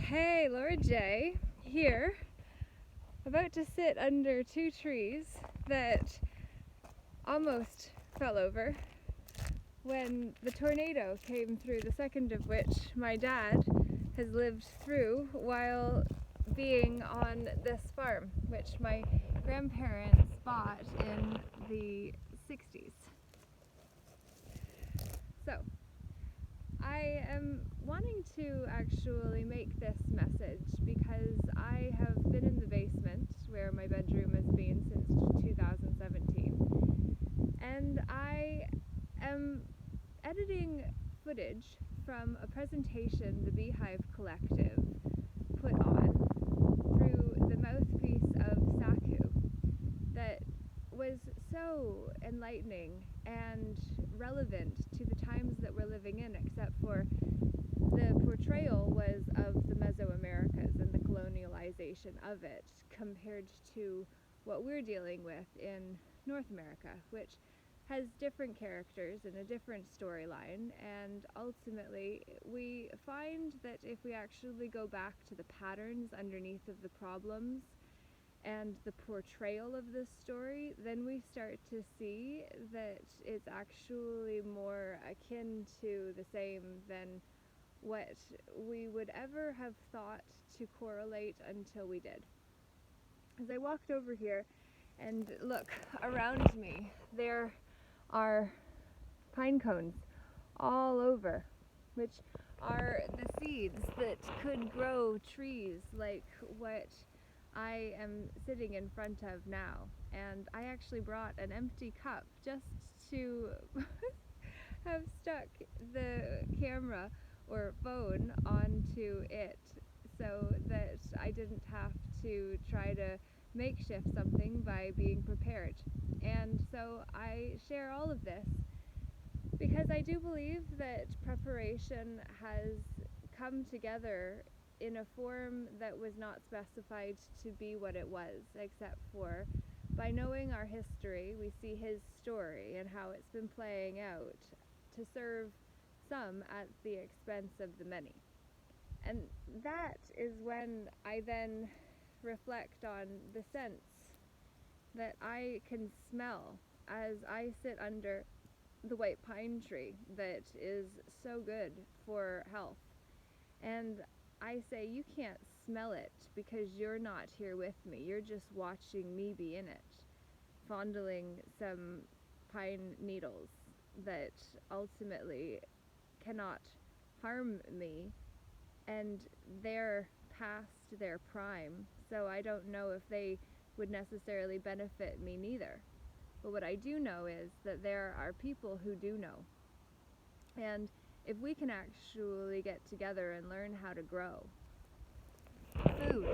Hey, Laura J. here, about to sit under two trees that almost fell over when the tornado came through, the second of which my dad has lived through while being on this farm, which my grandparents bought in the 60s. So, I am wanting to actually make this message because I have been in the basement where my bedroom has been since 2017, and I am editing footage from a presentation the Beehive Collective put on through the mouthpiece of Saku that was so enlightening and relevant to the times that we're living in, except for the portrayal was of the Mesoamericas and the colonialization of it compared to what we're dealing with in North America, which has different characters and a different storyline, and ultimately we find that if we actually go back to the patterns underneath of the problems and the portrayal of this story, then we start to see that it's actually more akin to the same than what we would ever have thought to correlate until we did. As I walked over here and look around me, there are pine cones all over, which are the seeds that could grow trees like what I am sitting in front of now. And I actually brought an empty cup just to have stuck the camera or phone onto it so that I didn't have to try to makeshift something by being prepared. And so I share all of this because I do believe that preparation has come together in a form that was not specified to be what it was, except for by knowing our history, we see his story and how it's been playing out to serve some at the expense of the many. And that is when I then reflect on the sense that I can smell as I sit under the white pine tree that is so good for health. And I say, you can't smell it because you're not here with me. You're just watching me be in it, fondling some pine needles that ultimately cannot harm me, and they're past their prime, so I don't know if they would necessarily benefit me neither. But what I do know is that there are people who do know. And if we can actually get together and learn how to grow food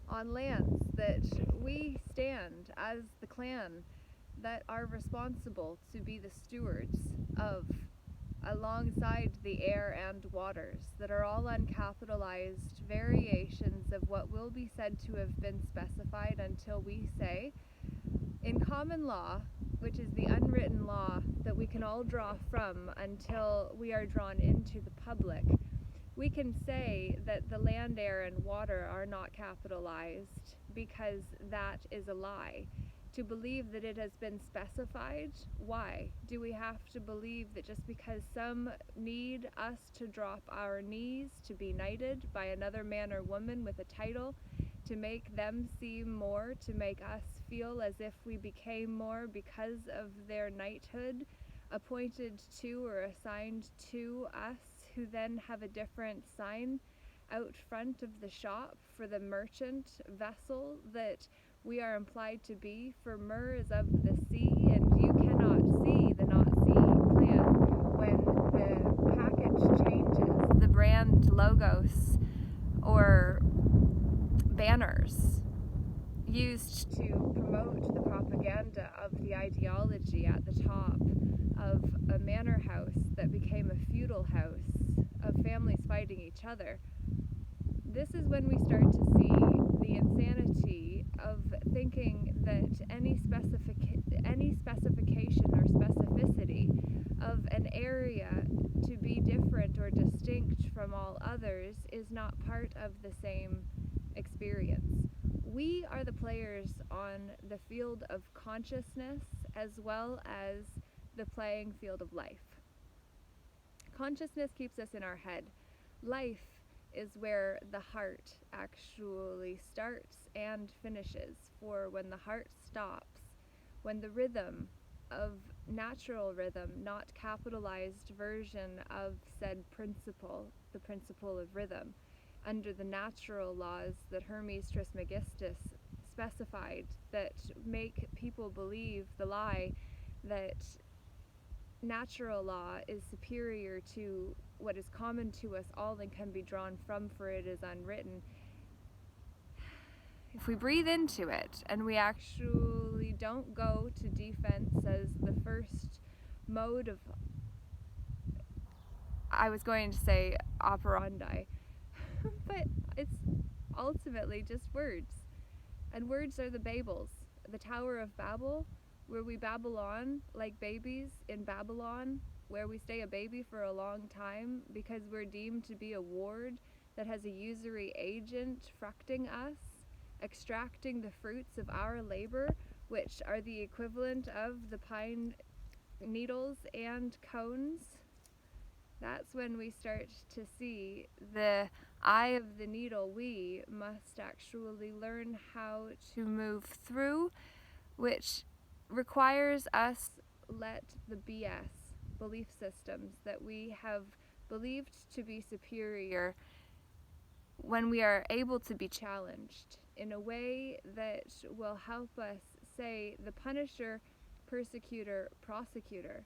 on lands that we stand as the clan that are responsible to be the stewards of, alongside the air and waters, that are all uncapitalized variations of what will be said to have been specified until we say, in common law, which is the unwritten law that we can all draw from until we are drawn into the public, we can say that the land, air, and water are not capitalized because that is a lie. To believe that it has been specified, why? Do we have to believe that just because some need us to drop our knees to be knighted by another man or woman with a title, to make them seem more, to make us feel as if we became more because of their knighthood appointed to or assigned to us, who then have a different sign out front of the shop for the merchant vessel that we are implied to be? For Mur is of the sea, and you cannot see the Nazi plan when the package changes, the brand logos or banners used to promote the propaganda of the ideology at the top of a manor house that became a feudal house of families fighting each other. This is when we start to see the insanity of thinking that any specification or specificity of an area to be different or distinct from all others is not part of the same experience. We are the players on the field of consciousness as well as the playing field of life. Consciousness keeps us in our head. Life is where the heart actually starts and finishes. For when the heart stops, when the rhythm of natural rhythm, not capitalized version of said principle, the principle of rhythm, under the natural laws that Hermes Trismegistus specified that make people believe the lie that natural law is superior to what is common to us all and can be drawn from, for it is unwritten. If we breathe into it and we actually don't go to defense as the first mode of, I was going to say operandi, but it's ultimately just words. And words are the Babels, the Tower of Babel, where we babble on like babies in Babylon, where we stay a baby for a long time because we're deemed to be a ward that has a usury agent fructing us, extracting the fruits of our labor, which are the equivalent of the pine needles and cones. That's when we start to see the eye of the needle. We must actually learn how to move through, which requires us let the BS, belief systems that we have believed to be superior, when we are able to be challenged in a way that will help us say the punisher, persecutor, prosecutor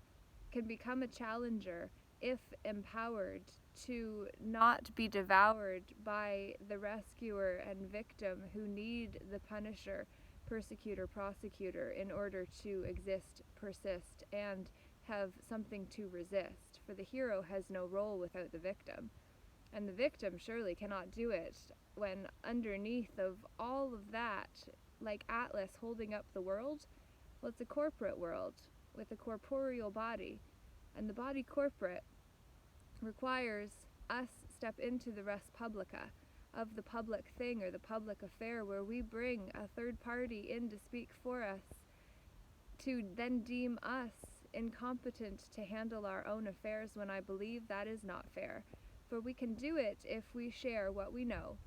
can become a challenger if empowered to not be devoured by the rescuer and victim who need the punisher, persecutor, prosecutor in order to exist, persist, and have something to resist. For the hero has no role without the victim. And the victim surely cannot do it when underneath of all of that, like Atlas holding up the world, well, it's a corporate world with a corporeal body. And the body corporate requires us step into the res publica of the public thing or the public affair, where we bring a third party in to speak for us, to then deem us incompetent to handle our own affairs, when I believe that is not fair. For we can do it if we share what we know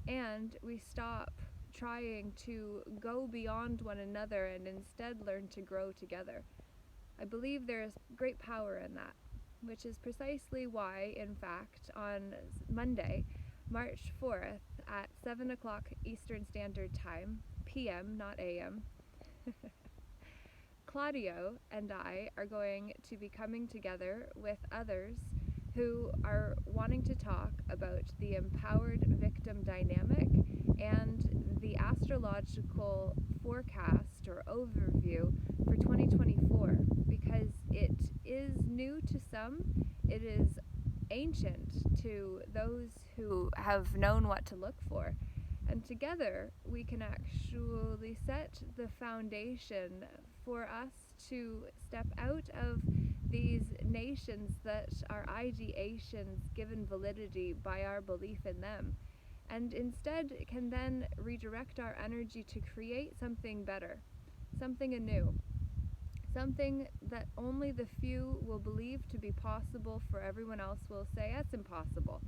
and we stop trying to go beyond one another and instead learn to grow together. I believe there is great power in that, which is precisely why, in fact, on Monday, March 4th at 7 o'clock Eastern Standard Time, PM, not AM, Claudio and I are going to be coming together with others who are wanting to talk about the empowered victim dynamic and the astrological forecast or overview for 2024, because it is new to some, it is ancient to those who have known what to look for, and together we can actually set the foundation for us to step out of these nations that are ideations given validity by our belief in them, and instead can then redirect our energy to create something better, something anew, something that only the few will believe to be possible, for everyone else will say that's impossible.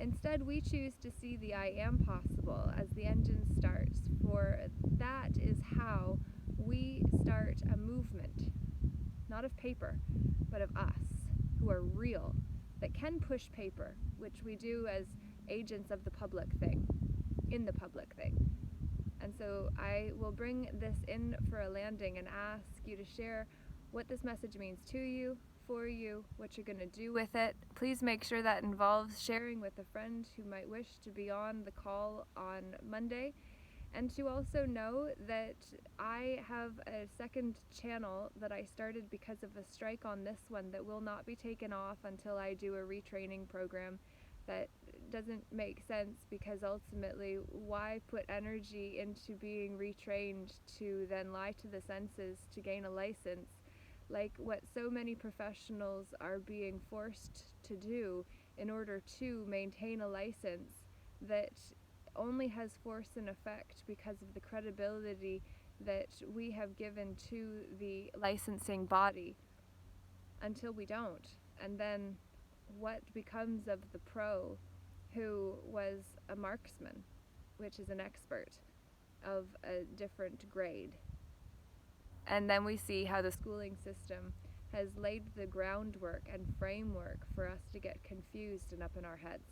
Instead, we choose to see the I am possible as the engine starts, for that is how we start a movement, not of paper, but of us, who are real, that can push paper, which we do as agents of the public thing, in the public thing. And so I will bring this in for a landing and ask you to share what this message means to you, for you, what you're going to do with it. Please make sure that involves sharing with a friend who might wish to be on the call on Monday. And to also know that I have a second channel that I started because of a strike on this one that will not be taken off until I do a retraining program. That doesn't make sense, because ultimately, why put energy into being retrained to then lie to the senses to gain a license? like what so many professionals are being forced to do in order to maintain a license that only has force and effect because of the credibility that we have given to the licensing body until we don't. And then what becomes of the pro who was a marksman, which is an expert of a different grade? And then we see how the schooling system has laid the groundwork and framework for us to get confused and up in our heads.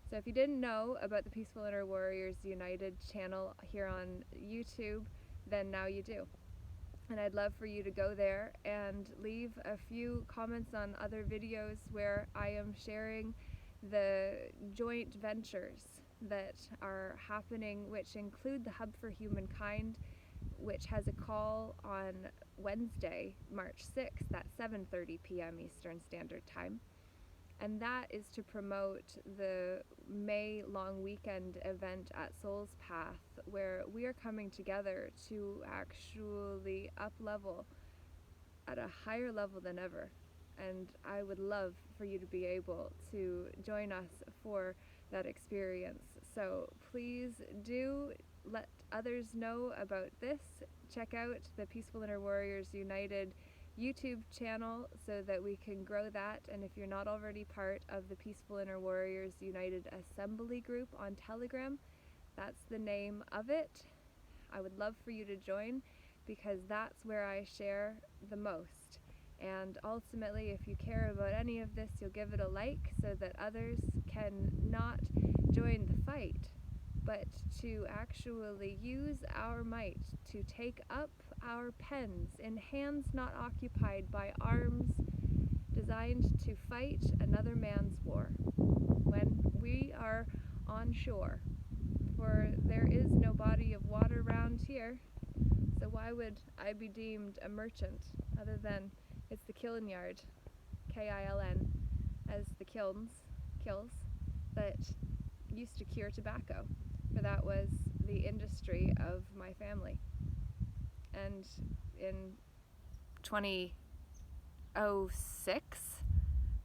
So if you didn't know about the Peaceful Inner Warriors United channel here on YouTube, then now you do. And I'd love for you to go there and leave a few comments on other videos where I am sharing the joint ventures that are happening, which include the Hub for Humankind, which has a call on Wednesday, March 6th at 7:30 p.m. Eastern Standard Time. And that is to promote the May long weekend event at Soul's Path, where we are coming together to actually up-level at a higher level than ever. And I would love for you to be able to join us for that experience. So please do let others know about this. Check out the Peaceful Inner Warriors United YouTube channel so that we can grow that. And if you're not already part of the Peaceful Inner Warriors United Assembly group on Telegram, that's the name of it. I would love for you to join, because that's where I share the most. And ultimately, if you care about any of this, you'll give it a like so that others can not join the fight, but to actually use our might to take up our pens in hands not occupied by arms designed to fight another man's war when we are on shore. For there is no body of water round here, so why would I be deemed a merchant other than it's the kiln yard, K-I-L-N, as the kills, that used to cure tobacco, for that was the industry of my family. And in 2006,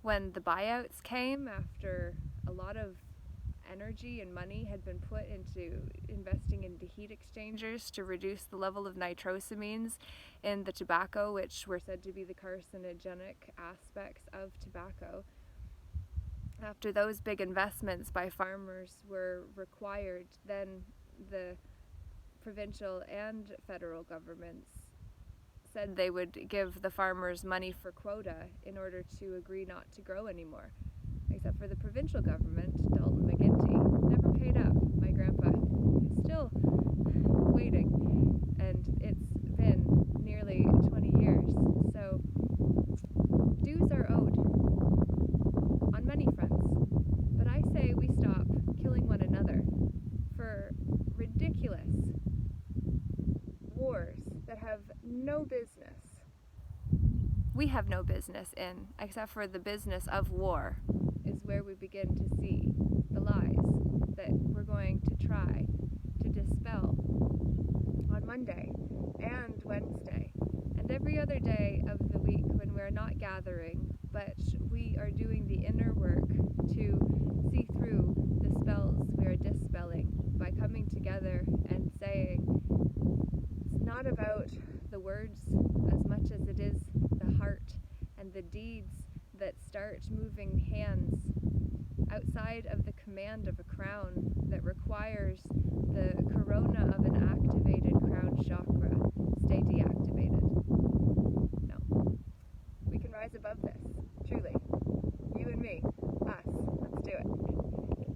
when the buyouts came, after a lot of energy and money had been put into investing into heat exchangers to reduce the level of nitrosamines in the tobacco, which were said to be the carcinogenic aspects of tobacco. After those big investments by farmers were required, then the provincial and federal governments said they would give the farmers money for quota in order to agree not to grow anymore. Except for the provincial government, Dalton McGuinty, never paid up. My grandpa is still waiting, and it's been nearly 20 years. So dues are owed on many fronts. But I say we stop killing one another for ridiculous wars that have no business. We have no business in, except for the business of war, is where we begin to see the lies that we're going to try to dispel on Monday and Wednesday and every other day of the week when we're not gathering, but we are doing the inner work to see through the spells we are dispelling by coming together and saying it's not about the words as much as it is the heart and the deeds that start moving hands outside of the command of a crown that requires the corrupt